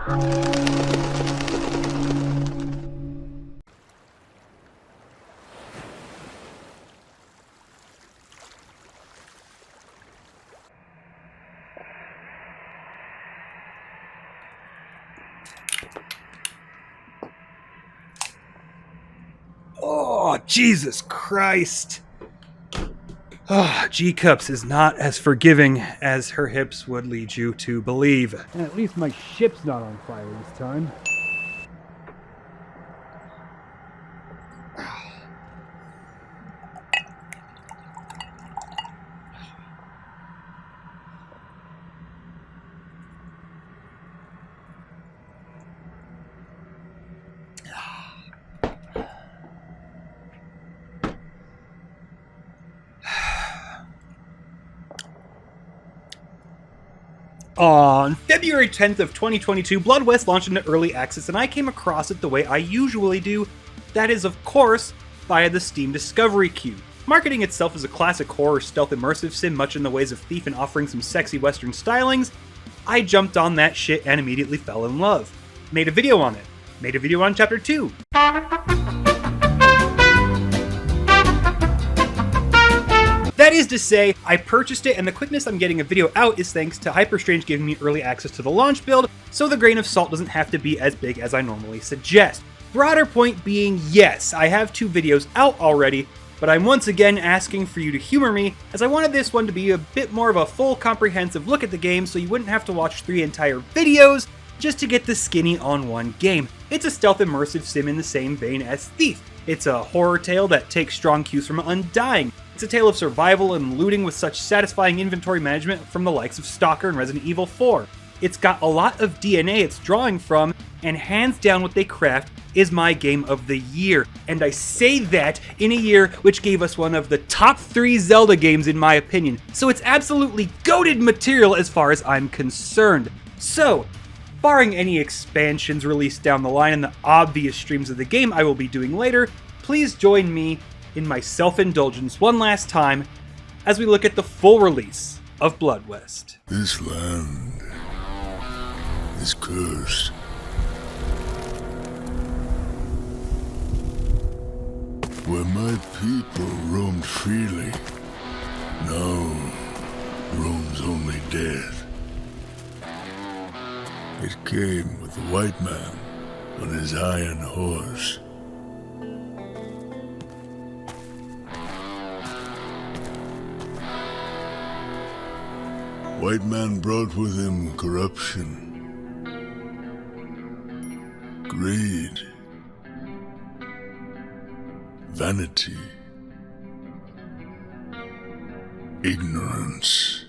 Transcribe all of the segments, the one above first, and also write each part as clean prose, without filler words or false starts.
Oh, Jesus Christ. Oh, G-Cups is not as forgiving as her hips would lead you to believe. And at least my ship's not on fire this time. On February 10th of 2022, Blood West launched into early access, and I came across it the way I usually do. That is, of course, via the Steam Discovery Queue. Marketing itself as a classic horror stealth immersive sim, much in the ways of Thief and offering some sexy western stylings, I jumped on that shit and immediately fell in love. Made a video on it. Made a video on Chapter 2. That is to say, I purchased it, and the quickness I'm getting a video out is thanks to Hyperstrange giving me early access to the launch build, so the grain of salt doesn't have to be as big as I normally suggest. Broader point being, yes, I have 2 videos out already, but I'm once again asking for you to humor me, as I wanted this one to be a bit more of a full comprehensive look at the game so you wouldn't have to watch 3 entire videos just to get the skinny on one game. It's a stealth immersive sim in the same vein as Thief. It's a horror tale that takes strong cues from Undying. It's a tale of survival and looting with such satisfying inventory management from the likes of Stalker and Resident Evil 4. It's got a lot of DNA it's drawing from, and hands down what they craft is my game of the year. And I say that in a year which gave us one of the top 3 Zelda games in my opinion. So it's absolutely goated material as far as I'm concerned. So, barring any expansions released down the line and the obvious streams of the game I will be doing later, please join me in my self-indulgence one last time as we look at the full release of Blood West. This land is cursed. Where my people roamed freely, now roams only death. It came with the white man on his iron horse. White man brought with him corruption, greed, vanity, ignorance.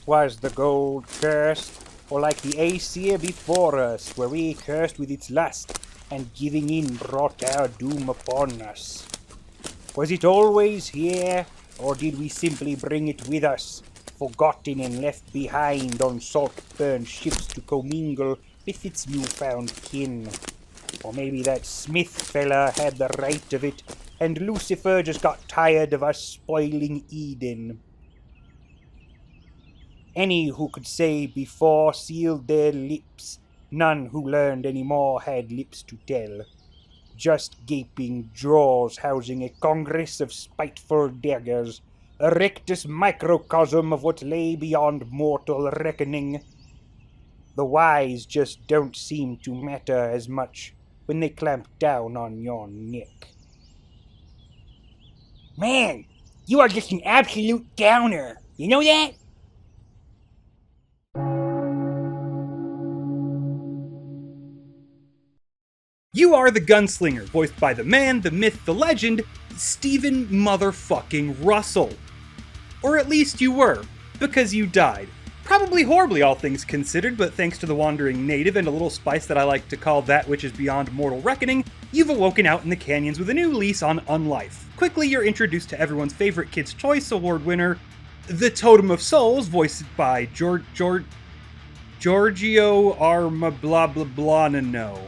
Was the gold cursed, or like the Aesir before us, were we cursed with its lust, and giving in brought our doom upon us? Was it always here, or did we simply bring it with us, forgotten and left behind on salt-burned ships to commingle with its newfound kin? Or maybe that Smith fella had the right of it, and Lucifer just got tired of us spoiling Eden. Any who could say before sealed their lips, none who learned any more had lips to tell. Just gaping jaws housing a congress of spiteful daggers, a rectus microcosm of what lay beyond mortal reckoning. The wise just don't seem to matter as much when they clamp down on your neck. Man, you are just an absolute downer. You know that? You are the gunslinger, voiced by the man, the myth, the legend, Stephen motherfucking Russell. Or at least you were, because you died. Probably horribly, all things considered, but thanks to the wandering native and a little spice that I like to call that which is beyond mortal reckoning, you've awoken out in the canyons with a new lease on unlife. Quickly, you're introduced to everyone's favorite Kids' Choice Award winner, the Totem of Souls, voiced by Giorgio Arma blah blah blah no.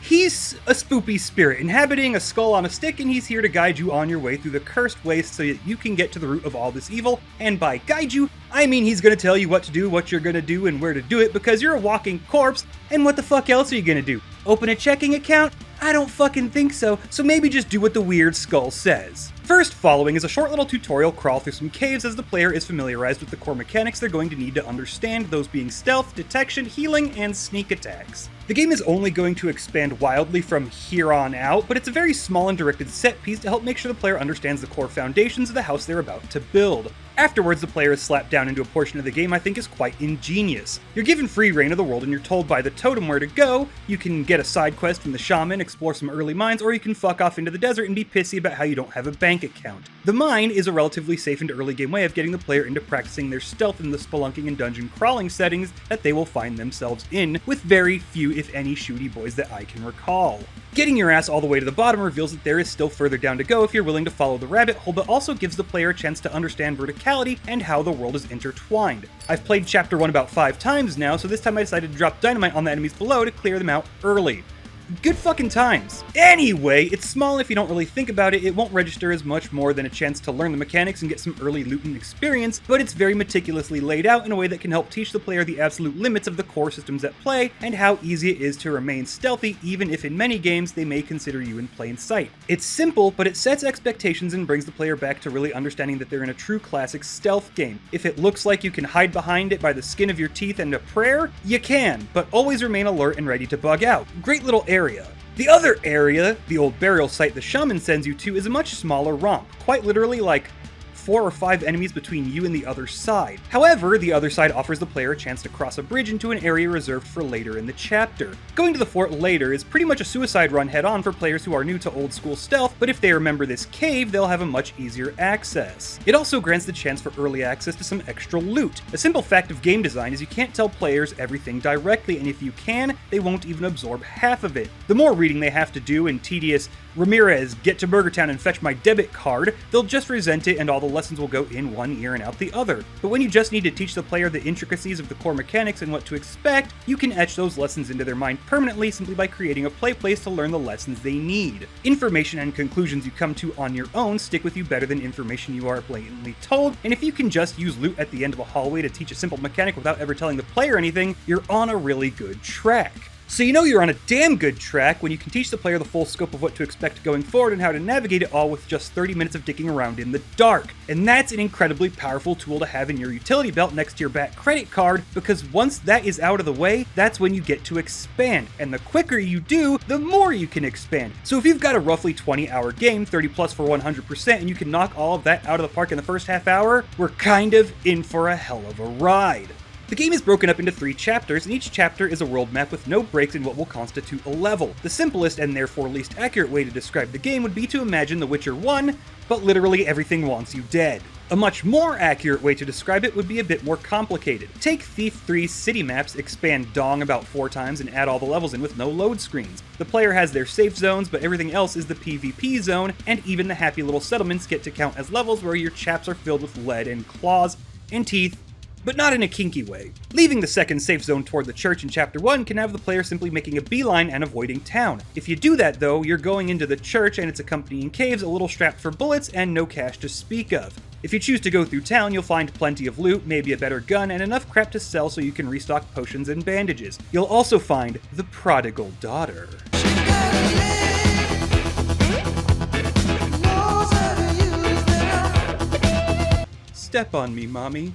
He's a spoopy spirit, inhabiting a skull on a stick, and he's here to guide you on your way through the cursed waste so that you can get to the root of all this evil. And by guide you, I mean he's gonna tell you what to do, what you're gonna do, and where to do it, because you're a walking corpse, and what the fuck else are you gonna do? Open a checking account? I don't fucking think so, so maybe just do what the weird skull says. First following is a short little tutorial crawl through some caves as the player is familiarized with the core mechanics they're going to need to understand, those being stealth, detection, healing, and sneak attacks. The game is only going to expand wildly from here on out, but it's a very small and directed set piece to help make sure the player understands the core foundations of the house they're about to build. Afterwards, the player is slapped down into a portion of the game I think is quite ingenious. You're given free reign of the world and you're told by the totem where to go. You can get a side quest from the shaman, explore some early mines, or you can fuck off into the desert and be pissy about how you don't have a bank account. The mine is a relatively safe and early game way of getting the player into practicing their stealth in the spelunking and dungeon crawling settings that they will find themselves in, with very few if any shooty boys that I can recall. Getting your ass all the way to the bottom reveals that there is still further down to go if you're willing to follow the rabbit hole, but also gives the player a chance to understand verticality and how the world is intertwined. I've played Chapter 1 about 5 times now, so this time I decided to drop dynamite on the enemies below to clear them out early. Good fucking times. Anyway, it's small if you don't really think about it. It won't register as much more than a chance to learn the mechanics and get some early loot and experience, but it's very meticulously laid out in a way that can help teach the player the absolute limits of the core systems at play and how easy it is to remain stealthy even if in many games they may consider you in plain sight. It's simple, but it sets expectations and brings the player back to really understanding that they're in a true classic stealth game. If it looks like you can hide behind it by the skin of your teeth and a prayer, you can, but always remain alert and ready to bug out. Great little area. The other area, the old burial site the shaman sends you to, is a much smaller romp, quite literally like 4 or 5 enemies between you and the other side. However, the other side offers the player a chance to cross a bridge into an area reserved for later in the chapter. Going to the fort later is pretty much a suicide run head-on for players who are new to old school stealth, but if they remember this cave, they'll have a much easier access. It also grants the chance for early access to some extra loot. A simple fact of game design is you can't tell players everything directly, and if you can, they won't even absorb half of it. The more reading they have to do in tedious Ramirez, get to Burger Town and fetch my debit card, they'll just resent it and all the lessons will go in one ear and out the other. But when you just need to teach the player the intricacies of the core mechanics and what to expect, you can etch those lessons into their mind permanently simply by creating a play place to learn the lessons they need. Information and conclusions you come to on your own stick with you better than information you are blatantly told, and if you can just use loot at the end of a hallway to teach a simple mechanic without ever telling the player anything, you're on a really good track. So you know you're on a damn good track when you can teach the player the full scope of what to expect going forward and how to navigate it all with just 30 minutes of dicking around in the dark. And that's an incredibly powerful tool to have in your utility belt next to your back credit card, because once that is out of the way, that's when you get to expand. And the quicker you do, the more you can expand. So if you've got a roughly 20-hour game, 30 plus for 100%, and you can knock all of that out of the park in the first half hour, we're kind of in for a hell of a ride. The game is broken up into 3 chapters, and each chapter is a world map with no breaks in what will constitute a level. The simplest and therefore least accurate way to describe the game would be to imagine The Witcher 1, but literally everything wants you dead. A much more accurate way to describe it would be a bit more complicated. Take Thief 3's city maps, expand Dong about 4 times, and add all the levels in with no load screens. The player has their safe zones, but everything else is the PvP zone, and even the happy little settlements get to count as levels where your chaps are filled with lead and claws and teeth, but not in a kinky way. Leaving the second safe zone toward the church in Chapter 1 can have the player simply making a beeline and avoiding town. If you do that though, you're going into the church and its accompanying caves a little strapped for bullets and no cash to speak of. If you choose to go through town, you'll find plenty of loot, maybe a better gun, and enough crap to sell so you can restock potions and bandages. You'll also find the prodigal daughter. Step on me, mommy.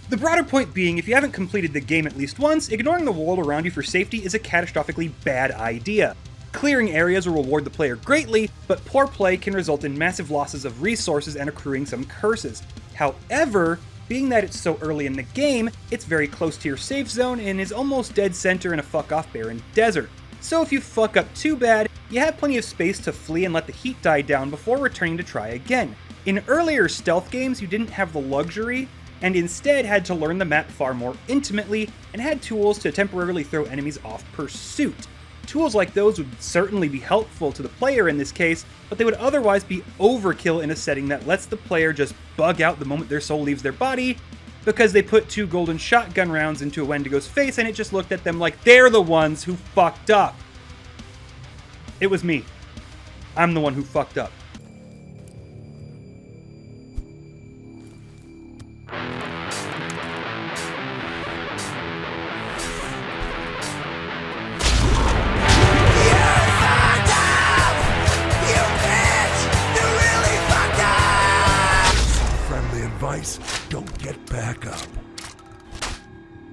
The broader point being, if you haven't completed the game at least once, ignoring the world around you for safety is a catastrophically bad idea. Clearing areas will reward the player greatly, but poor play can result in massive losses of resources and accruing some curses. However, being that it's so early in the game, it's very close to your safe zone and is almost dead center in a fuck-off barren desert. So if you fuck up too bad, you have plenty of space to flee and let the heat die down before returning to try again. In earlier stealth games, you didn't have the luxury, and instead had to learn the map far more intimately, and had tools to temporarily throw enemies off pursuit. Tools like those would certainly be helpful to the player in this case, but they would otherwise be overkill in a setting that lets the player just bug out the moment their soul leaves their body, because they put 2 golden shotgun rounds into a Wendigo's face and it just looked at them like they're the ones who fucked up. It was me. I'm the one who fucked up. Don't get back up.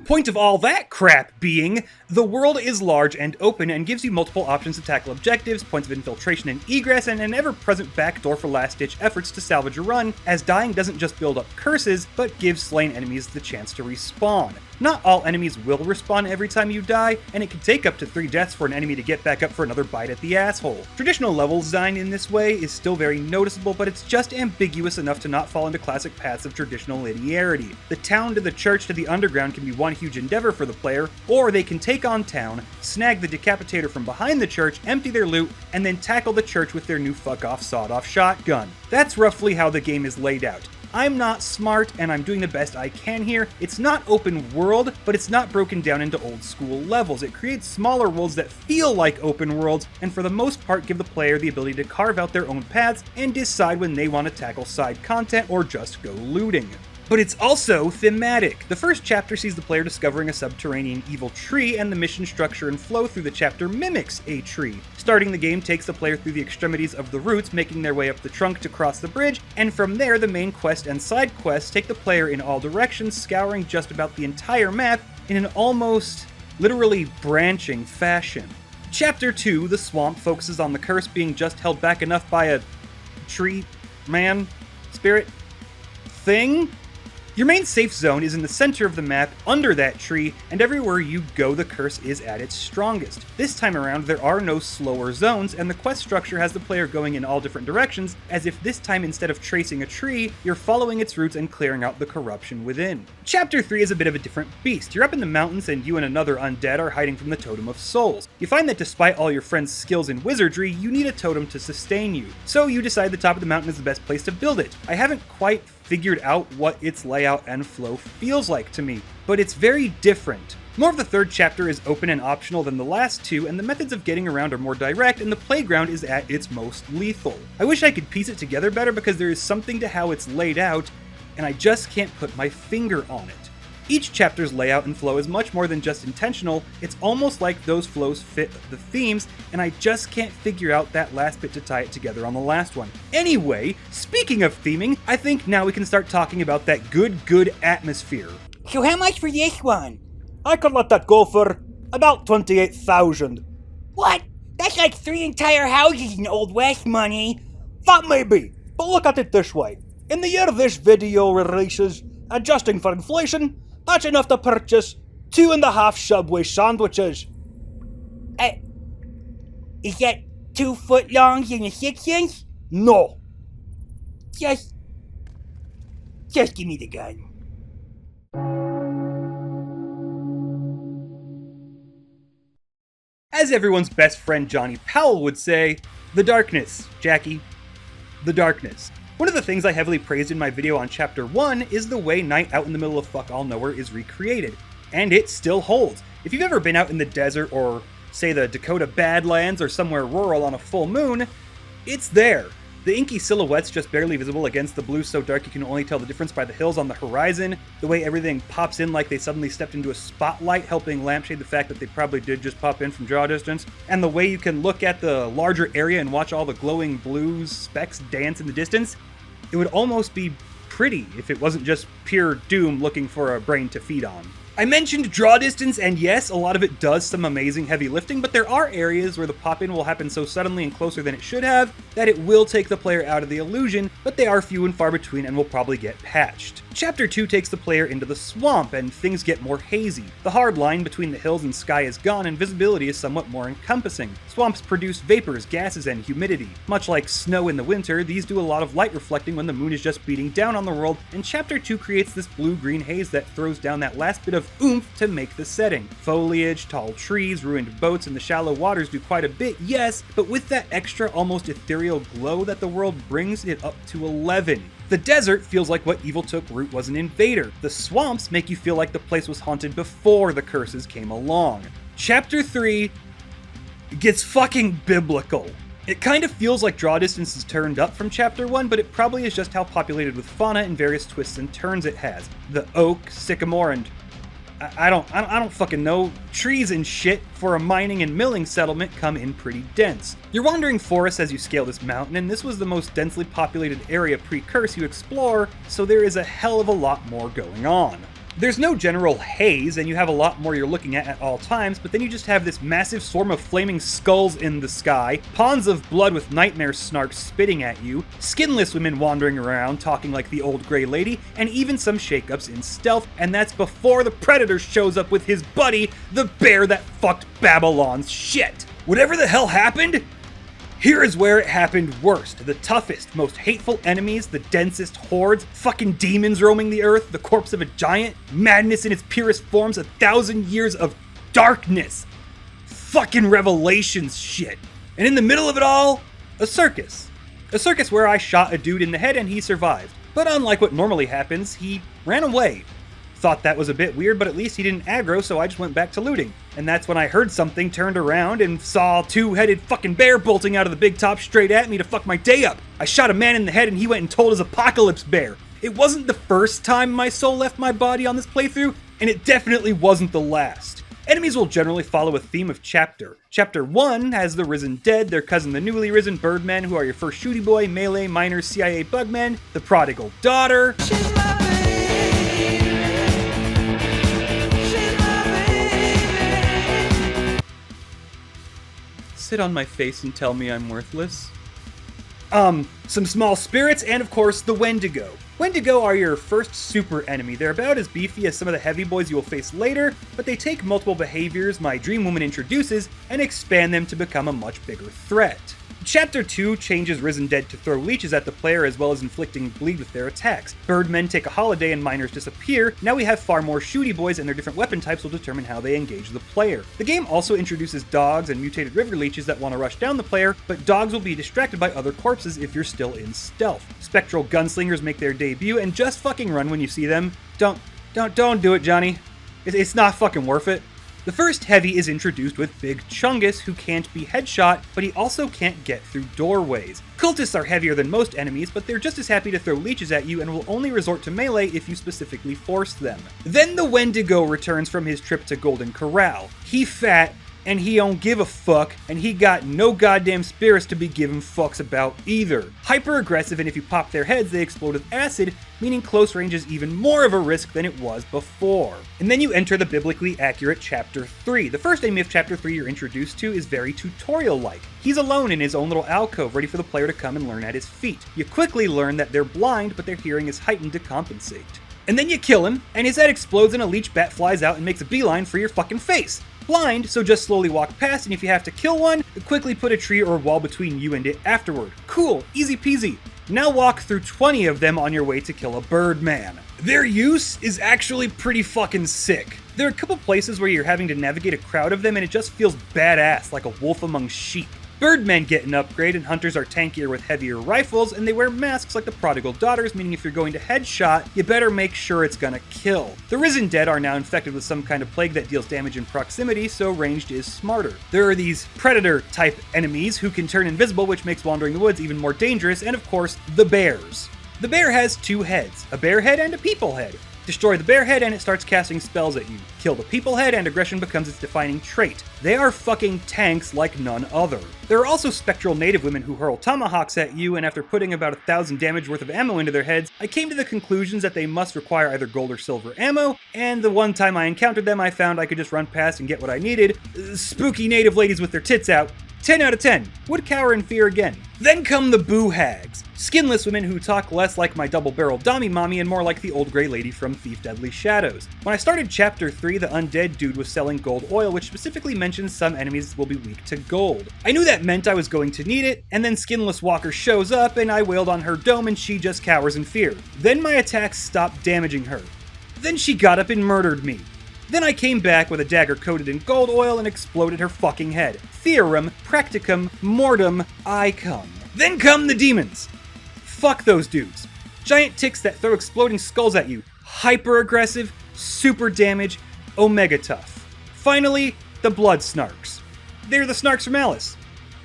Point of all that crap being, the world is large and open and gives you multiple options to tackle objectives, points of infiltration and egress, and an ever-present backdoor for last-ditch efforts to salvage a run, as dying doesn't just build up curses, but gives slain enemies the chance to respawn. Not all enemies will respawn every time you die, and it can take up to 3 deaths for an enemy to get back up for another bite at the asshole. Traditional level design in this way is still very noticeable, but it's just ambiguous enough to not fall into classic paths of traditional linearity. The town to the church to the underground can be one huge endeavor for the player, or they can take on town, snag the decapitator from behind the church, empty their loot, and then tackle the church with their new fuck-off sawed-off shotgun. That's roughly how the game is laid out. I'm not smart, and I'm doing the best I can here. It's not open world, but it's not broken down into old school levels. It creates smaller worlds that feel like open worlds, and for the most part give the player the ability to carve out their own paths and decide when they want to tackle side content or just go looting. But it's also thematic. The first chapter sees the player discovering a subterranean evil tree, and the mission structure and flow through the chapter mimics a tree. Starting the game takes the player through the extremities of the roots, making their way up the trunk to cross the bridge, and from there the main quest and side quests take the player in all directions, scouring just about the entire map in an almost literally branching fashion. Chapter 2, The Swamp, focuses on the curse being just held back enough by a tree, man, spirit, thing? Your main safe zone is in the center of the map, under that tree, and everywhere you go the curse is at its strongest. This time around there are no slower zones, and the quest structure has the player going in all different directions, as if this time instead of tracing a tree, you're following its roots and clearing out the corruption within. Chapter 3 is a bit of a different beast. You're up in the mountains and you and another undead are hiding from the Totem of Souls. You find that despite all your friends' skills in wizardry, you need a totem to sustain you. So you decide the top of the mountain is the best place to build it. I haven't quite figured out what its layout and flow feels like to me, but it's very different. More of the third chapter is open and optional than the last 2, and the methods of getting around are more direct, and the playground is at its most lethal. I wish I could piece it together better because there is something to how it's laid out, and I just can't put my finger on it. Each chapter's layout and flow is much more than just intentional. It's almost like those flows fit the themes, and I just can't figure out that last bit to tie it together on the last one. Anyway, speaking of theming, I think now we can start talking about that good atmosphere. So how much for this one? I could let that go for about 28,000. What? That's like 3 entire houses in Old West money. That may be, but look at it this way. In the year this video releases, adjusting for inflation, that's enough to purchase 2.5 Subway sandwiches. Is that 2 foot longs and a 6 inch? No. Just Just give me the gun. As everyone's best friend Johnny Powell would say, the darkness, Jackie. The darkness. One of the things I heavily praised in my video on Chapter 1 is the way night out in the middle of fuck all nowhere is recreated. And it still holds. If you've ever been out in the desert or, say, the Dakota Badlands or somewhere rural on a full moon, it's there. The inky silhouette's just barely visible against the blue so dark you can only tell the difference by the hills on the horizon, the way everything pops in like they suddenly stepped into a spotlight, helping lampshade the fact that they probably did just pop in from draw distance, and the way you can look at the larger area and watch all the glowing blue specks dance in the distance. It would almost be pretty if it wasn't just pure doom looking for a brain to feed on. I mentioned draw distance, and yes, a lot of it does some amazing heavy lifting, but there are areas where the pop-in will happen so suddenly and closer than it should have that it will take the player out of the illusion, but they are few and far between and will probably get patched. Chapter 2 takes the player into the swamp, and things get more hazy. The hard line between the hills and sky is gone, and visibility is somewhat more encompassing. Swamps produce vapors, gases, and humidity. Much like snow in the winter, these do a lot of light reflecting when the moon is just beating down on the world, and Chapter 2 creates this blue-green haze that throws down that last bit of oomph to make the setting. Foliage, tall trees, ruined boats, and the shallow waters do quite a bit, yes, but with that extra, almost ethereal glow that the world brings it up to 11. The desert feels like what evil took root was an invader. The swamps make you feel like the place was haunted before the curses came along. Chapter 3 gets fucking biblical. It kind of feels like draw distance is turned up from Chapter 1, but it probably is just how populated with fauna and various twists and turns it has. The oak, sycamore, and I don't fucking know. Trees and shit for a mining and milling settlement come in pretty dense. You're wandering forests as you scale this mountain, and this was the most densely populated area pre-curse you explore, so there is a hell of a lot more going on. There's no general haze, and you have a lot more you're looking at all times, but then you just have this massive swarm of flaming skulls in the sky, ponds of blood with nightmare snarks spitting at you, skinless women wandering around talking like the old gray lady, and even some shakeups in stealth, and that's before the Predator shows up with his buddy, the bear that fucked Babylon's shit. Whatever the hell happened? Here is where it happened worst. The toughest, most hateful enemies, the densest hordes, fucking demons roaming the earth, the corpse of a giant, madness in its purest forms, 1,000 years of darkness. Fucking Revelations shit. And in the middle of it all, a circus. A circus where I shot a dude in the head and he survived. But unlike what normally happens, he ran away. Thought that was a bit weird, but at least he didn't aggro, so I just went back to looting. And that's when I heard something, turned around, and saw a two-headed fucking bear bolting out of the big top straight at me to fuck my day up. I shot a man in the head and he went and told his apocalypse bear. It wasn't the first time my soul left my body on this playthrough, and it definitely wasn't the last. Enemies will generally follow a theme of chapter. Chapter 1 has the risen dead, their cousin the newly risen birdmen, who are your first shooty boy, melee, miners, CIA bugmen, the prodigal daughter. Sit on my face and tell me I'm worthless. Some small spirits, and of course, the Wendigo. Wendigo are your first super enemy. They're about as beefy as some of the heavy boys you will face later, but they take multiple behaviors my Dream Woman introduces and expand them to become a much bigger threat. Chapter 2 changes Risen Dead to throw leeches at the player as well as inflicting bleed with their attacks. Birdmen take a holiday and miners disappear. Now we have far more shooty boys, and their different weapon types will determine how they engage the player. The game also introduces dogs and mutated river leeches that want to rush down the player, but dogs will be distracted by other corpses if you're still in stealth. Spectral gunslingers make their debut, and just fucking run when you see them. Don't do it, Johnny. It's not fucking worth it. The first heavy is introduced with Big Chungus, who can't be headshot, but he also can't get through doorways. Cultists are heavier than most enemies, but they're just as happy to throw leeches at you and will only resort to melee if you specifically force them. Then the Wendigo returns from his trip to Golden Corral. He fat, and he don't give a fuck, and he got no goddamn spirits to be giving fucks about either. Hyper aggressive, and if you pop their heads, they explode with acid, meaning close range is even more of a risk than it was before. And then you enter the biblically accurate Chapter 3. The first enemy of Chapter 3 you're introduced to is very tutorial-like. He's alone in his own little alcove, ready for the player to come and learn at his feet. You quickly learn that they're blind, but their hearing is heightened to compensate. And then you kill him, and his head explodes and a leech bat flies out and makes a beeline for your fucking face. Blind, so just slowly walk past, and if you have to kill one, quickly put a tree or a wall between you and it afterward. Cool, easy peasy. Now walk through 20 of them on your way to kill a Birdman. Their use is actually pretty fucking sick. There are a couple places where you're having to navigate a crowd of them and it just feels badass, like a wolf among sheep. Birdmen get an upgrade, and hunters are tankier with heavier rifles, and they wear masks like the Prodigal Daughters, meaning if you're going to headshot, you better make sure it's gonna kill. The Risen Dead are now infected with some kind of plague that deals damage in proximity, so ranged is smarter. There are these Predator-type enemies who can turn invisible, which makes wandering the woods even more dangerous, and of course, the bears. The bear has two heads, a bear head and a people head. Destroy the bear head and it starts casting spells at you. Kill the people head and aggression becomes its defining trait. They are fucking tanks like none other. There are also spectral native women who hurl tomahawks at you, and after putting about 1,000 damage worth of ammo into their heads, I came to the conclusions that they must require either gold or silver ammo, and the one time I encountered them I found I could just run past and get what I needed. Spooky native ladies with their tits out. 10 out of 10. Would cower in fear again. Then come the boo hags. Skinless women who talk less like my double-barrel Dommy Mommy and more like the old grey lady from Thief Deadly Shadows. When I started Chapter 3, the undead dude was selling gold oil, which specifically mentions some enemies will be weak to gold. I knew that meant I was going to need it, and then Skinless Walker shows up and I wailed on her dome and she just cowers in fear. Then my attacks stopped damaging her. Then she got up and murdered me. Then I came back with a dagger coated in gold oil and exploded her fucking head. Theorem, practicum, mortem, I come. Then come the demons. Fuck those dudes. Giant ticks that throw exploding skulls at you. Hyper aggressive, super damage, omega tough. Finally, the blood snarks. They're the snarks from Alice.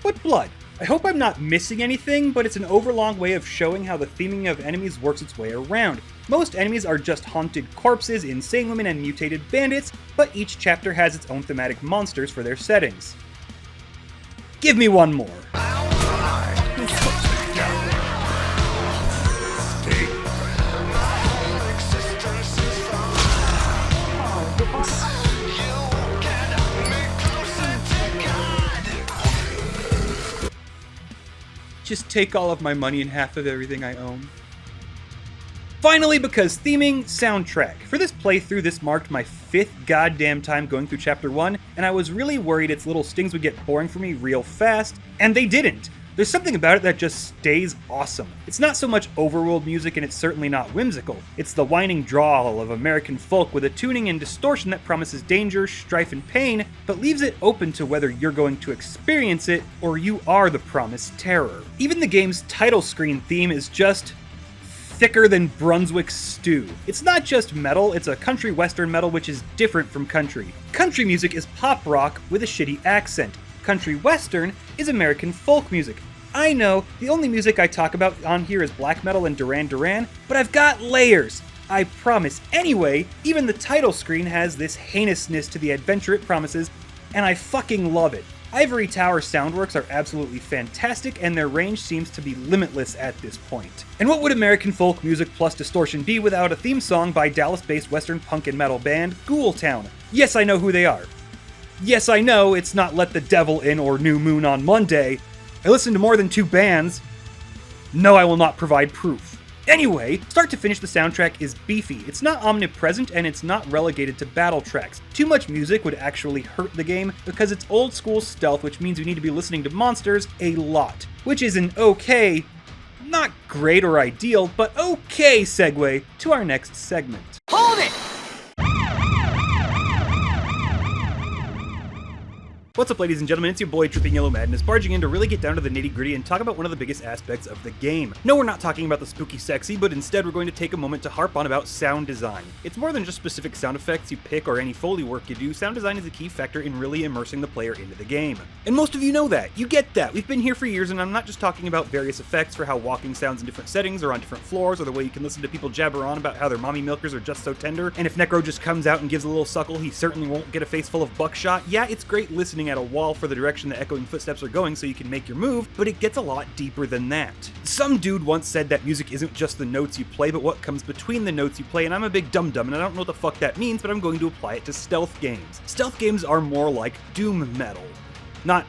What blood? I hope I'm not missing anything, but it's an overlong way of showing how the theming of enemies works its way around. Most enemies are just haunted corpses, insane women, and mutated bandits, but each chapter has its own thematic monsters for their settings. Give me one more. Just take all of my money and half of everything I own. Finally, because theming, soundtrack. For this playthrough, this marked my 5th goddamn time going through Chapter 1, and I was really worried its little stings would get boring for me real fast, and they didn't. There's something about it that just stays awesome. It's not so much overworld music, and it's certainly not whimsical. It's the whining drawl of American folk with a tuning and distortion that promises danger, strife, and pain, but leaves it open to whether you're going to experience it, or you are the promised terror. Even the game's title screen theme is just thicker than Brunswick stew. It's not just metal, it's a country western metal which is different from country. Country music is pop rock with a shitty accent. Country western is American folk music. I know, the only music I talk about on here is black metal and Duran Duran, but I've got layers. I promise. Anyway, even the title screen has this heinousness to the adventure it promises, and I fucking love it. Ivory Tower soundworks are absolutely fantastic, and their range seems to be limitless at this point. And what would American folk music plus distortion be without a theme song by Dallas-based western punk and metal band Ghoultown? Yes, I know who they are. Yes, I know, it's not Let the Devil In or New Moon on Monday. I listen to more than 2 bands. No, I will not provide proof. Anyway, start to finish the soundtrack is beefy. It's not omnipresent and it's not relegated to battle tracks. Too much music would actually hurt the game because it's old school stealth, which means you need to be listening to monsters a lot. Which is an okay, not great or ideal, but okay segue to our next segment. Hold it! What's up, ladies and gentlemen, it's your boy Dripping Yellow Madness, barging in to really get down to the nitty-gritty and talk about one of the biggest aspects of the game. No, we're not talking about the spooky sexy, but instead we're going to take a moment to harp on about sound design. It's more than just specific sound effects you pick or any Foley work you do. Sound design is a key factor in really immersing the player into the game. And most of you know that. You get that. We've been here for years, and I'm not just talking about various effects for how walking sounds in different settings or on different floors, or the way you can listen to people jabber on about how their mommy milkers are just so tender, and if Necro just comes out and gives a little suckle, he certainly won't get a face full of buckshot. Yeah, it's great listening at a wall for the direction the echoing footsteps are going so you can make your move, but it gets a lot deeper than that. Some dude once said that music isn't just the notes you play, but what comes between the notes you play, and I'm a big dum-dum, and I don't know what the fuck that means, but I'm going to apply it to stealth games. Stealth games are more like doom metal. Not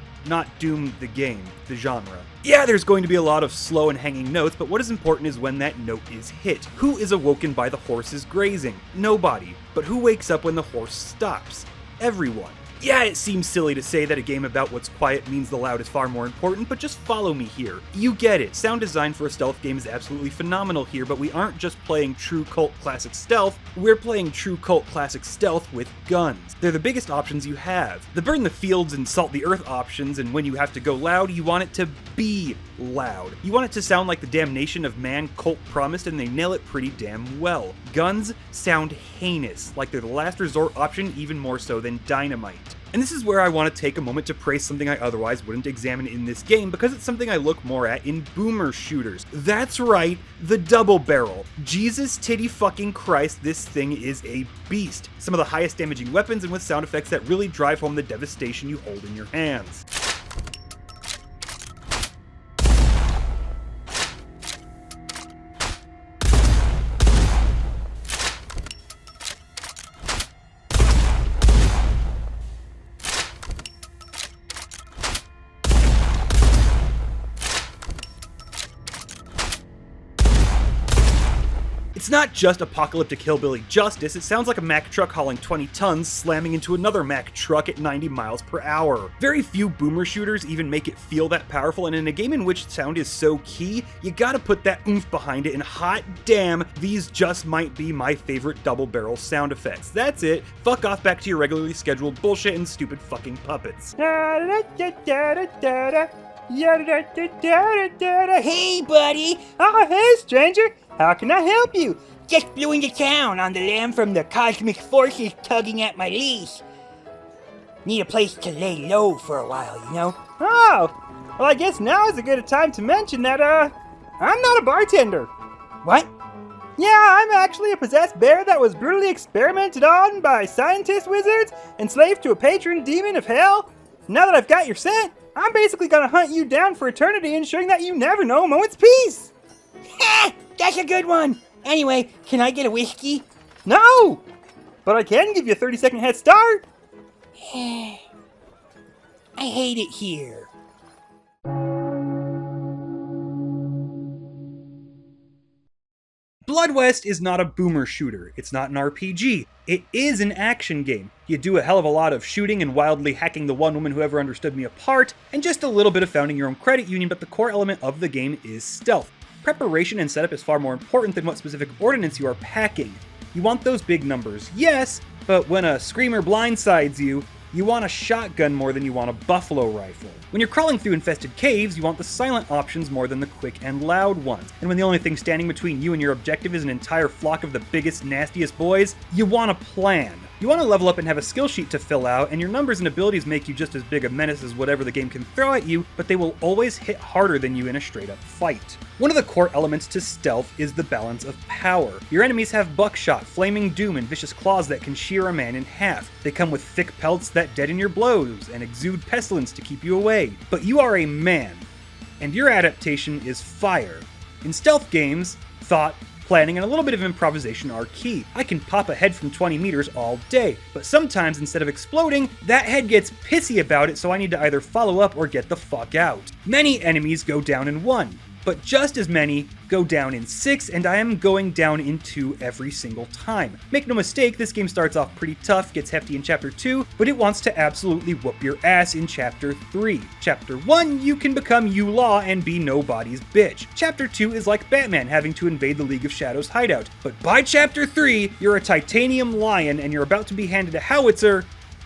Doom the game, the genre. Yeah, there's going to be a lot of slow and hanging notes, but what is important is when that note is hit. Who is awoken by the horse's grazing? Nobody. But who wakes up when the horse stops? Everyone. Yeah, it seems silly to say that a game about what's quiet means the loud is far more important, but just follow me here. You get it. Sound design for a stealth game is absolutely phenomenal here, but we aren't just playing true cult classic stealth, we're playing true cult classic stealth with guns. They're the biggest options you have. The burn the fields and salt the earth options, and when you have to go loud, you want it to be loud. You want it to sound like the damnation of man cult promised, and they nail it pretty damn well. Guns sound heinous, like they're the last resort option, even more so than dynamite. And this is where I want to take a moment to praise something I otherwise wouldn't examine in this game, because it's something I look more at in boomer shooters. That's right, the double barrel. Jesus titty fucking Christ, this thing is a beast. Some of the highest damaging weapons and with sound effects that really drive home the devastation you hold in your hands. It's not just apocalyptic hillbilly justice, it sounds like a Mack truck hauling 20 tons slamming into another Mack truck at 90 miles per hour. Very few boomer shooters even make it feel that powerful, and in a game in which sound is so key, you gotta put that oomph behind it, and hot damn, these just might be my favorite double barrel sound effects. That's it, fuck off back to your regularly scheduled bullshit and stupid fucking puppets. Hey, buddy! Oh, hey, stranger! How can I help you? Just blew into town on the lam from the cosmic forces tugging at my leash. Need a place to lay low for a while, you know? Oh! Well, I guess now is a good time to mention that, I'm not a bartender. What? Yeah, I'm actually a possessed bear that was brutally experimented on by scientist wizards, enslaved to a patron demon of hell. Now that I've got your scent, I'm basically gonna hunt you down for eternity, ensuring that you never know a moment's peace. Ha! That's a good one! Anyway, can I get a whiskey? No! But I can give you a 30-second head start. I hate it here. Blood West is not a boomer shooter, it's not an RPG, it is an action game. You do a hell of a lot of shooting and wildly hacking the one woman who ever understood me apart, and just a little bit of founding your own credit union, but the core element of the game is stealth. Preparation and setup is far more important than what specific ordnance you are packing. You want those big numbers, yes, but when a screamer blindsides you, you want a shotgun more than you want a buffalo rifle. When you're crawling through infested caves, you want the silent options more than the quick and loud ones. And when the only thing standing between you and your objective is an entire flock of the biggest, nastiest boys, you want a plan. You want to level up and have a skill sheet to fill out, and your numbers and abilities make you just as big a menace as whatever the game can throw at you, but they will always hit harder than you in a straight-up fight. One of the core elements to stealth is the balance of power. Your enemies have buckshot, flaming doom, and vicious claws that can shear a man in half. They come with thick pelts that deaden your blows, and exude pestilence to keep you away. But you are a man, and your adaptation is fire. In stealth games, thought, planning, and a little bit of improvisation are key. I can pop a head from 20 meters all day, but sometimes instead of exploding, that head gets pissy about it, so I need to either follow up or get the fuck out. Many enemies go down in 1, but just as many go down in 6, and I am going down in 2 every single time. Make no mistake, this game starts off pretty tough, gets hefty in Chapter 2, but it wants to absolutely whoop your ass in Chapter 3. Chapter 1, you can become you-law and be nobody's bitch. Chapter 2 is like Batman having to invade the League of Shadows hideout, but by Chapter 3, you're a titanium lion and you're about to be handed a howitzer,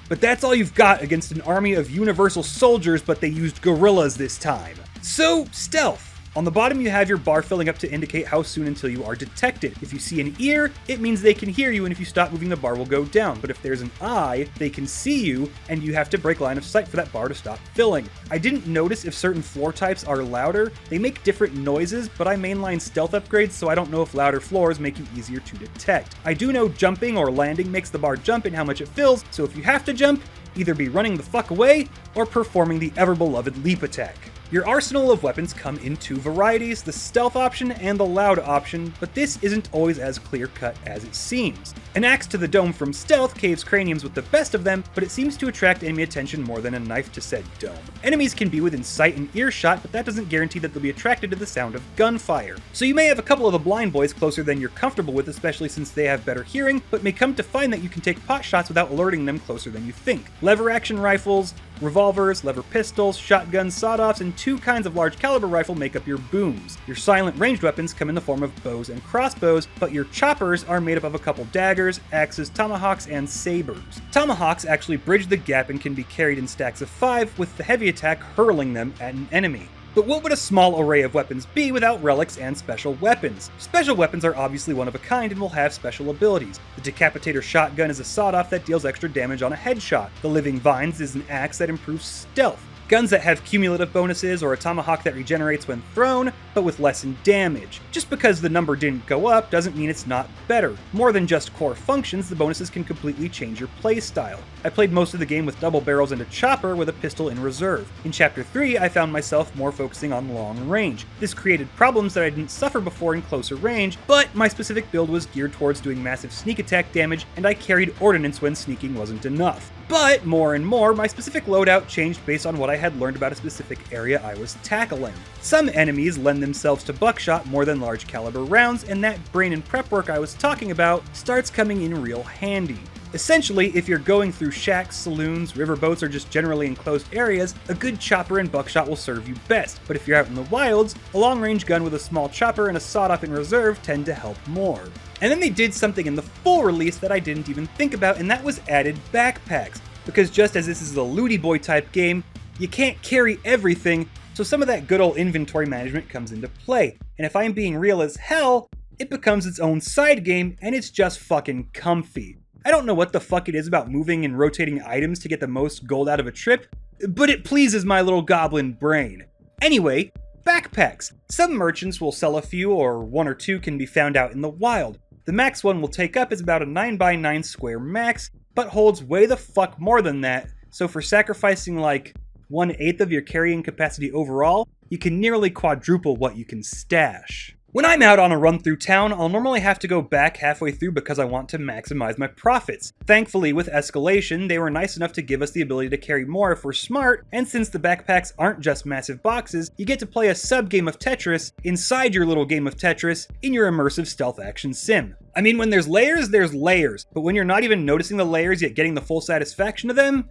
but that's all you've got against an army of universal soldiers, but they used gorillas this time. So, stealth. On the bottom you have your bar filling up to indicate how soon until you are detected. If you see an ear, it means they can hear you, and if you stop moving the bar will go down. But if there's an eye, they can see you, and you have to break line of sight for that bar to stop filling. I didn't notice if certain floor types are louder. They make different noises, but I mainline stealth upgrades, so I don't know if louder floors make you easier to detect. I do know jumping or landing makes the bar jump and how much it fills, so if you have to jump, either be running the fuck away or performing the ever-beloved leap attack. Your arsenal of weapons come in two varieties, the stealth option and the loud option, but this isn't always as clear-cut as it seems. An axe to the dome from stealth caves craniums with the best of them, but it seems to attract enemy attention more than a knife to said dome. Enemies can be within sight and earshot, but that doesn't guarantee that they'll be attracted to the sound of gunfire. So you may have a couple of the blind boys closer than you're comfortable with, especially since they have better hearing, but may come to find that you can take pot shots without alerting them closer than you think. Lever action rifles, revolvers, lever pistols, shotguns, sawed-offs, and two kinds of large caliber rifle make up your booms. Your silent ranged weapons come in the form of bows and crossbows, but your choppers are made up of a couple daggers, axes, tomahawks, and sabers. Tomahawks actually bridge the gap and can be carried in stacks of 5, with the heavy attack hurling them at an enemy. But what would a small array of weapons be without relics and special weapons? Special weapons are obviously one of a kind and will have special abilities. The Decapitator shotgun is a sawed-off that deals extra damage on a headshot. The Living Vines is an axe that improves stealth. Guns that have cumulative bonuses, or a tomahawk that regenerates when thrown, but with lessened damage. Just because the number didn't go up doesn't mean it's not better. More than just core functions, the bonuses can completely change your playstyle. I played most of the game with double barrels and a chopper with a pistol in reserve. In Chapter 3, I found myself more focusing on long range. This created problems that I didn't suffer before in closer range, but my specific build was geared towards doing massive sneak attack damage, and I carried ordnance when sneaking wasn't enough. But more and more, my specific loadout changed based on what I had learned about a specific area I was tackling. Some enemies lend themselves to buckshot more than large caliber rounds, and that brain and prep work I was talking about starts coming in real handy. Essentially, if you're going through shacks, saloons, riverboats, or just generally enclosed areas, a good chopper and buckshot will serve you best, but if you're out in the wilds, a long-range gun with a small chopper and a sawed-off in reserve tend to help more. And then they did something in the full release that I didn't even think about, and that was added backpacks. Because just as this is a looty boy type game, you can't carry everything, so some of that good old inventory management comes into play. And if I'm being real as hell, it becomes its own side game, and it's just fucking comfy. I don't know what the fuck it is about moving and rotating items to get the most gold out of a trip, but it pleases my little goblin brain. Anyway, backpacks. Some merchants will sell a few, or one or two can be found out in the wild. The max one will take up is about a 9x9 square max, but holds way the fuck more than that, so for sacrificing like 1/8 of your carrying capacity overall, you can nearly quadruple what you can stash. When I'm out on a run through town, I'll normally have to go back halfway through because I want to maximize my profits. Thankfully, with Escalation, they were nice enough to give us the ability to carry more if we're smart, and since the backpacks aren't just massive boxes, you get to play a sub-game of Tetris inside your little game of Tetris in your immersive stealth action sim. I mean, when there's layers, but when you're not even noticing the layers yet getting the full satisfaction of them,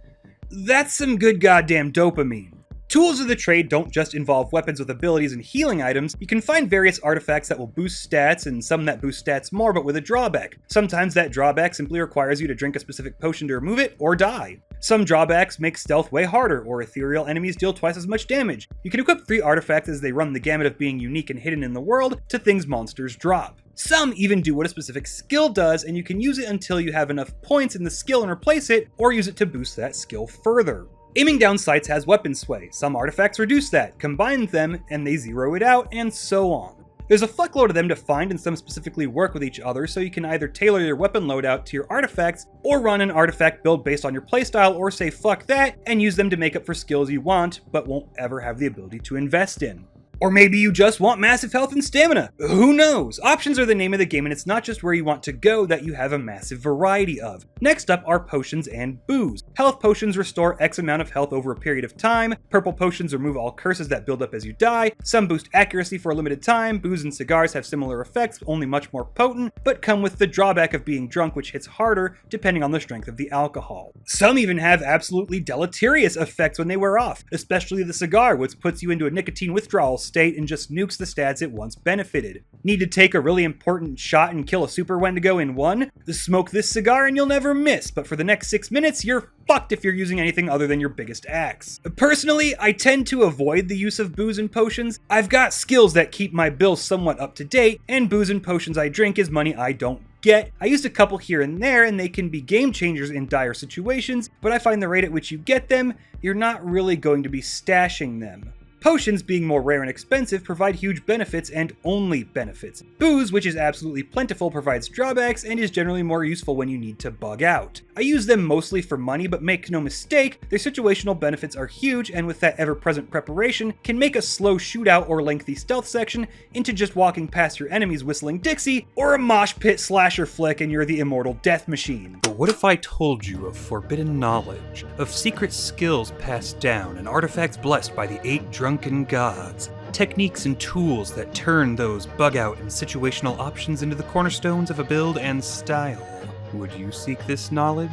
that's some good goddamn dopamine. Tools of the trade don't just involve weapons with abilities and healing items. You can find various artifacts that will boost stats and some that boost stats more but with a drawback. Sometimes that drawback simply requires you to drink a specific potion to remove it or die. Some drawbacks make stealth way harder, or ethereal enemies deal twice as much damage. You can equip 3 artifacts as they run the gamut of being unique and hidden in the world to things monsters drop. Some even do what a specific skill does, and you can use it until you have enough points in the skill and replace it, or use it to boost that skill further. Aiming down sights has weapon sway. Some artifacts reduce that, combine them, and they zero it out, and so on. There's a fuckload of them to find, and some specifically work with each other, so you can either tailor your weapon loadout to your artifacts, or run an artifact build based on your playstyle, or say fuck that, and use them to make up for skills you want, but won't ever have the ability to invest in. Or maybe you just want massive health and stamina. Who knows? Options are the name of the game, and it's not just where you want to go that you have a massive variety of. Next up are potions and booze. Health potions restore X amount of health over a period of time. Purple potions remove all curses that build up as you die. Some boost accuracy for a limited time. Booze and cigars have similar effects, only much more potent, but come with the drawback of being drunk, which hits harder depending on the strength of the alcohol. Some even have absolutely deleterious effects when they wear off, especially the cigar, which puts you into a nicotine withdrawal state and just nukes the stats it once benefited. Need to take a really important shot and kill a super Wendigo in one? Smoke this cigar and you'll never miss, but for the next 6 minutes, you're fucked if you're using anything other than your biggest axe. Personally, I tend to avoid the use of booze and potions. I've got skills that keep my bills somewhat up to date, and booze and potions I drink is money I don't get. I used a couple here and there, and they can be game changers in dire situations, but I find the rate at which you get them, you're not really going to be stashing them. Potions, being more rare and expensive, provide huge benefits and only benefits. Booze, which is absolutely plentiful, provides drawbacks and is generally more useful when you need to bug out. I use them mostly for money, but make no mistake, their situational benefits are huge, and with that ever-present preparation, can make a slow shootout or lengthy stealth section into just walking past your enemies whistling Dixie, or a mosh pit slasher flick and you're the immortal death machine. But what if I told you of forbidden knowledge, of secret skills passed down and artifacts blessed by the 8 drunken gods, techniques and tools that turn those bug out and situational options into the cornerstones of a build and style? Would you seek this knowledge?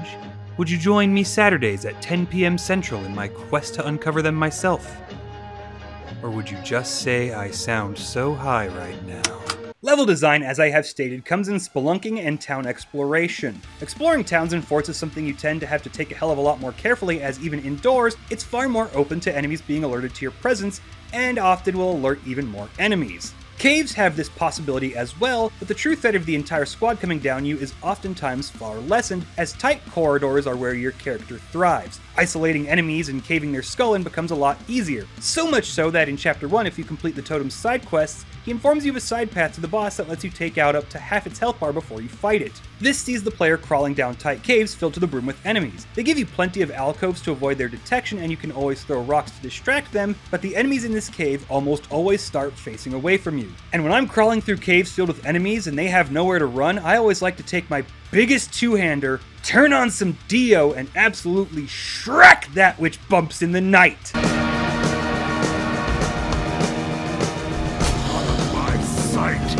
Would you join me Saturdays at 10 p.m. Central in my quest to uncover them myself? Or would you just say I sound so high right now? Level design, as I have stated, comes in spelunking and town exploration. Exploring towns and forts is something you tend to have to take a hell of a lot more carefully, as even indoors, it's far more open to enemies being alerted to your presence, and often will alert even more enemies. Caves have this possibility as well, but the true threat of the entire squad coming down you is oftentimes far lessened, as tight corridors are where your character thrives. Isolating enemies and caving their skull in becomes a lot easier. So much so that in Chapter 1, if you complete the totem's side quests, he informs you of a side path to the boss that lets you take out up to half its health bar before you fight it. This sees the player crawling down tight caves filled to the brim with enemies. They give you plenty of alcoves to avoid their detection, and you can always throw rocks to distract them, but the enemies in this cave almost always start facing away from you. And when I'm crawling through caves filled with enemies and they have nowhere to run, I always like to take my biggest two-hander, turn on some Dio, and absolutely Shrek that which bumps in the night. My sight.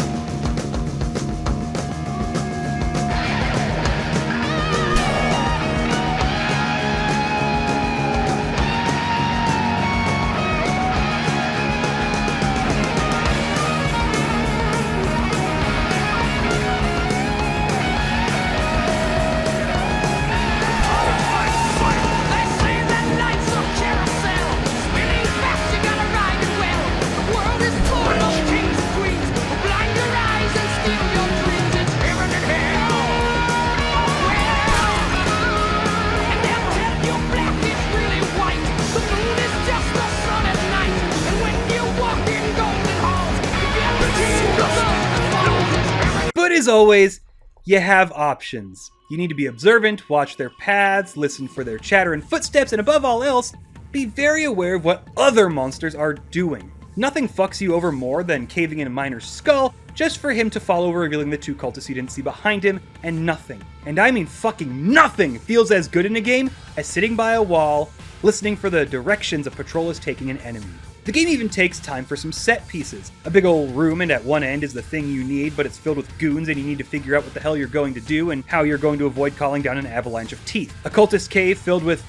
But as always, you have options. You need to be observant, watch their paths, listen for their chatter and footsteps, and above all else, be very aware of what other monsters are doing. Nothing fucks you over more than caving in a miner's skull just for him to fall over, revealing the 2 cultists you didn't see behind him, and nothing, and I mean fucking nothing, feels as good in a game as sitting by a wall, listening for the directions a patrol is taking an enemy. The game even takes time for some set pieces. A big old room, and at one end is the thing you need, but it's filled with goons and you need to figure out what the hell you're going to do and how you're going to avoid calling down an avalanche of teeth. A cultist cave filled with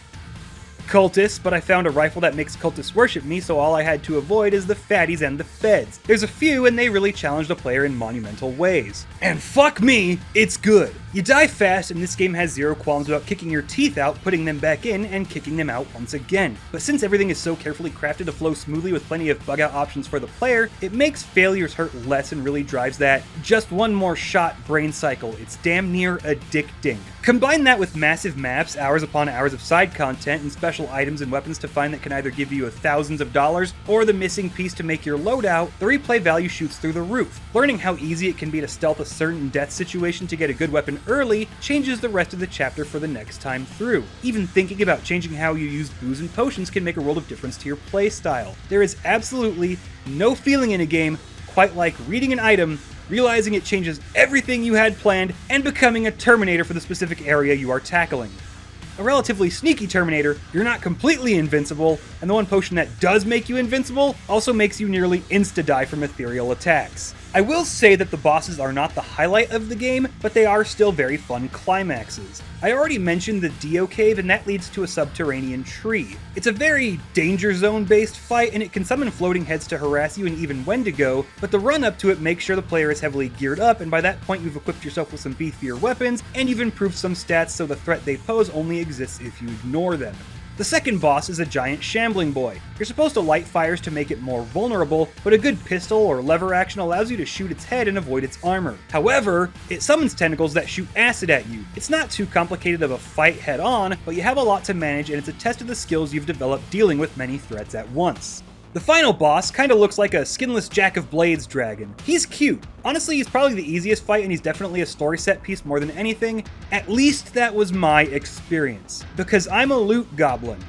cultists, but I found a rifle that makes cultists worship me, so all I had to avoid is the fatties and the feds. There's a few, and they really challenge the player in monumental ways. And fuck me, it's good. You die fast, and this game has zero qualms about kicking your teeth out, putting them back in, and kicking them out once again. But since everything is so carefully crafted to flow smoothly with plenty of bug out options for the player, it makes failures hurt less and really drives that just one more shot brain cycle. It's damn near addicting. Combine that with massive maps, hours upon hours of side content, and special items and weapons to find that can either give you thousands of dollars or the missing piece to make your loadout, the replay value shoots through the roof. Learning how easy it can be to stealth a certain death situation to get a good weapon early changes the rest of the chapter for the next time through. Even thinking about changing how you use booze and potions can make a world of difference to your playstyle. There is absolutely no feeling in a game quite like reading an item, realizing it changes everything you had planned, and becoming a Terminator for the specific area you are tackling. A relatively sneaky Terminator, you're not completely invincible, and the one potion that does make you invincible also makes you nearly insta-die from ethereal attacks. I will say that the bosses are not the highlight of the game, but they are still very fun climaxes. I already mentioned the Dio Cave, and that leads to a subterranean tree. It's a very danger zone based fight, and it can summon floating heads to harass you and even Wendigo, but the run up to it makes sure the player is heavily geared up, and by that point you've equipped yourself with some beefier weapons, and you've improved some stats so the threat they pose only exists if you ignore them. The second boss is a giant shambling boy. You're supposed to light fires to make it more vulnerable, but a good pistol or lever action allows you to shoot its head and avoid its armor. However, it summons tentacles that shoot acid at you. It's not too complicated of a fight head on, but you have a lot to manage, and it's a test of the skills you've developed dealing with many threats at once. The final boss kinda looks like a skinless Jack of Blades dragon. He's cute. Honestly, he's probably the easiest fight and he's definitely a story set piece more than anything. At least that was my experience. Because I'm a loot goblin,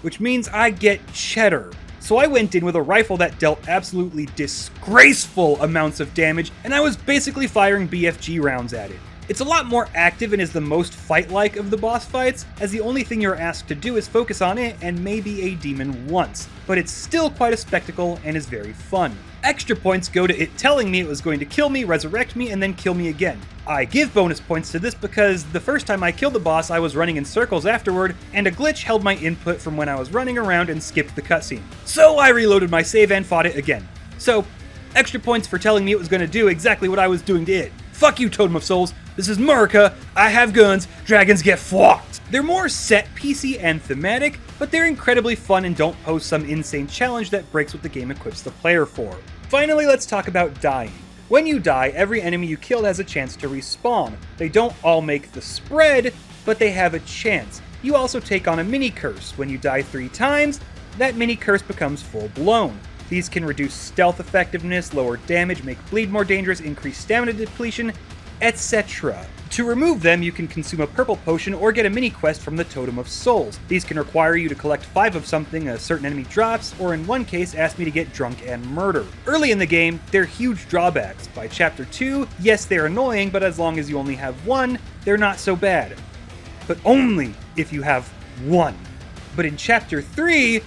which means I get cheddar. So I went in with a rifle that dealt absolutely disgraceful amounts of damage, and I was basically firing BFG rounds at it. It's a lot more active and is the most fight-like of the boss fights, as the only thing you're asked to do is focus on it and maybe a demon once, but it's still quite a spectacle and is very fun. Extra points go to it telling me it was going to kill me, resurrect me, and then kill me again. I give bonus points to this because the first time I killed the boss I was running in circles afterward, and a glitch held my input from when I was running around and skipped the cutscene. So I reloaded my save and fought it again. So, extra points for telling me it was going to do exactly what I was doing to it. Fuck you, Totem of Souls. This is America. I have guns. Dragons get fucked. They're more set-piecey and thematic, but they're incredibly fun and don't pose some insane challenge that breaks what the game equips the player for. Finally, let's talk about dying. When you die, every enemy you killed has a chance to respawn. They don't all make the spread, but they have a chance. You also take on a mini-curse. When you die 3 times, that mini-curse becomes full-blown. These can reduce stealth effectiveness, lower damage, make bleed more dangerous, increase stamina depletion, etc. To remove them, you can consume a purple potion or get a mini-quest from the Totem of Souls. These can require you to collect 5 of something a certain enemy drops, or in one case, ask me to get drunk and murder. Early in the game, they're huge drawbacks. By Chapter 2, yes, they're annoying, but as long as you only have one, they're not so bad. But only if you have one. But in Chapter 3,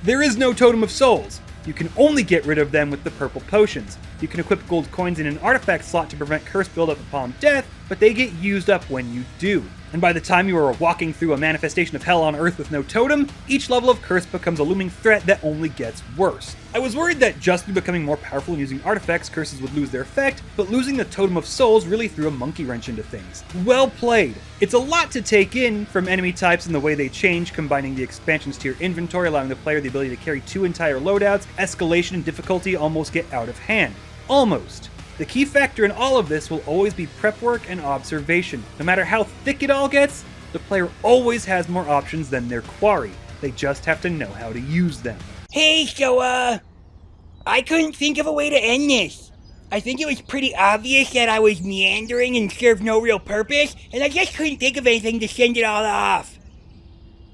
there is no Totem of Souls. You can only get rid of them with the purple potions. You can equip gold coins in an artifact slot to prevent curse buildup upon death, but they get used up when you do. And by the time you are walking through a manifestation of hell on Earth with no totem, each level of curse becomes a looming threat that only gets worse. I was worried that just through becoming more powerful and using artifacts, curses would lose their effect, but losing the Totem of Souls really threw a monkey wrench into things. Well played! It's a lot to take in from enemy types and the way they change, combining the expansions to your inventory, allowing the player the ability to carry 2 entire loadouts. Escalation and difficulty almost get out of hand. Almost. The key factor in all of this will always be prep work and observation. No matter how thick it all gets, the player always has more options than their quarry. They just have to know how to use them. Hey, so, I couldn't think of a way to end this. I think it was pretty obvious that I was meandering and served no real purpose, and I just couldn't think of anything to send it all off.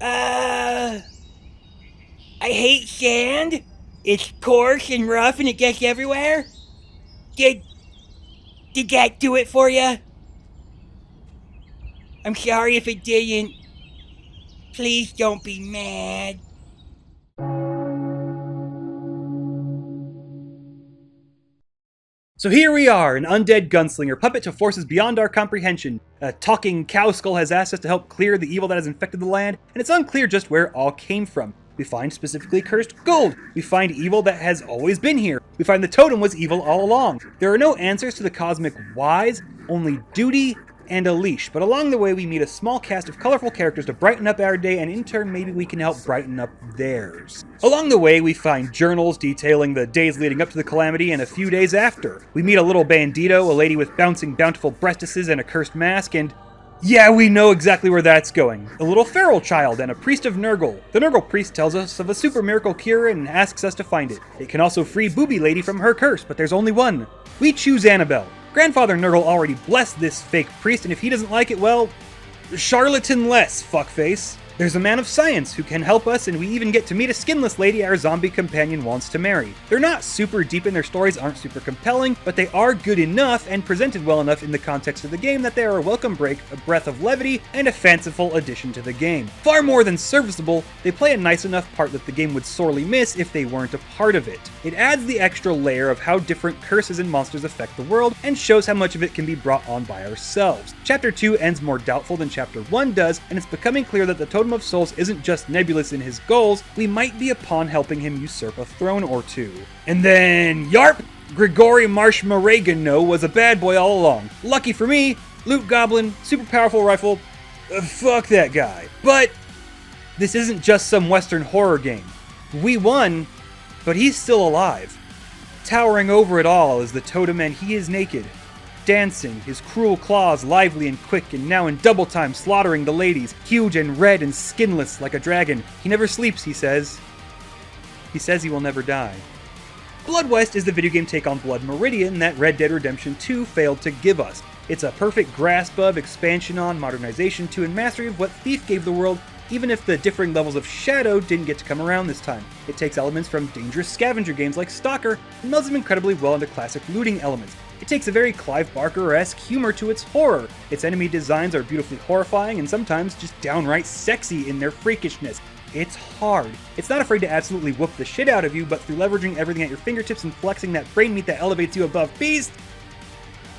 I hate sand. It's coarse and rough and it gets everywhere. Did that do it for you? I'm sorry if it didn't. Please don't be mad. So here we are, an undead gunslinger, puppet to forces beyond our comprehension. A talking cow skull has asked us to help clear the evil that has infected the land, and it's unclear just where it all came from. We find specifically cursed gold. We find evil that has always been here. We find the totem was evil all along. There are no answers to the cosmic whys, only duty and a leash. But along the way, we meet a small cast of colorful characters to brighten up our day, and in turn, maybe we can help brighten up theirs. Along the way, we find journals detailing the days leading up to the calamity and a few days after. We meet a little bandito, a lady with bouncing bountiful breastises and a cursed mask, and yeah, we know exactly where that's going. A little feral child and a priest of Nurgle. The Nurgle priest tells us of a super miracle cure and asks us to find it. It can also free Booby Lady from her curse, but there's only one. We choose Annabelle. Grandfather Nurgle already blessed this fake priest, and if he doesn't like it, well, charlatan less, fuckface. There's a man of science who can help us, and we even get to meet a skinless lady our zombie companion wants to marry. They're not super deep in their stories, aren't super compelling, but they are good enough and presented well enough in the context of the game that they are a welcome break, a breath of levity, and a fanciful addition to the game. Far more than serviceable, they play a nice enough part that the game would sorely miss if they weren't a part of it. It adds the extra layer of how different curses and monsters affect the world, and shows how much of it can be brought on by ourselves. Chapter 2 ends more doubtful than Chapter 1 does, and it's becoming clear that the Totem of Souls isn't just nebulous in his goals, we might be a pawn helping him usurp a throne or two. And then, yarp! Grigori Marshmaragano was a bad boy all along. Lucky for me, loot goblin, super powerful rifle, fuck that guy. But this isn't just some Western horror game. We won, but he's still alive. Towering over it all is the totem, and he is naked. Dancing, his cruel claws lively and quick, and now in double time slaughtering the ladies, huge and red and skinless like a dragon. He never sleeps, he says. He says he will never die. Blood West is the video game take on Blood Meridian that Red Dead Redemption 2 failed to give us. It's a perfect grasp of, expansion on, modernization to, and mastery of what Thief gave the world, even if the differing levels of Shadow didn't get to come around this time. It takes elements from dangerous scavenger games like Stalker and melds them incredibly well into classic looting elements. It takes a very Clive Barker-esque humor to its horror. Its enemy designs are beautifully horrifying and sometimes just downright sexy in their freakishness. It's hard. It's not afraid to absolutely whoop the shit out of you, but through leveraging everything at your fingertips and flexing that brain meat that elevates you above beast,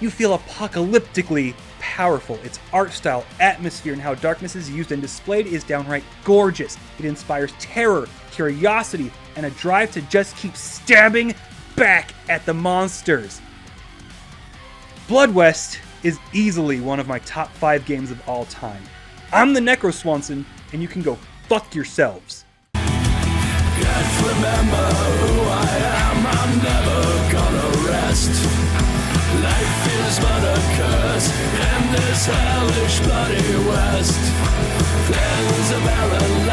you feel apocalyptically powerful. Its art style, atmosphere, and how darkness is used and displayed is downright gorgeous. It inspires terror, curiosity, and a drive to just keep stabbing back at the monsters. Blood West is easily one of my top 5 games of all time. I'm the Necroswanson, and you can go fuck yourselves. Can't remember who I am, I'm never gonna rest. Life is but a curse in this hellish bloody west. There's a barren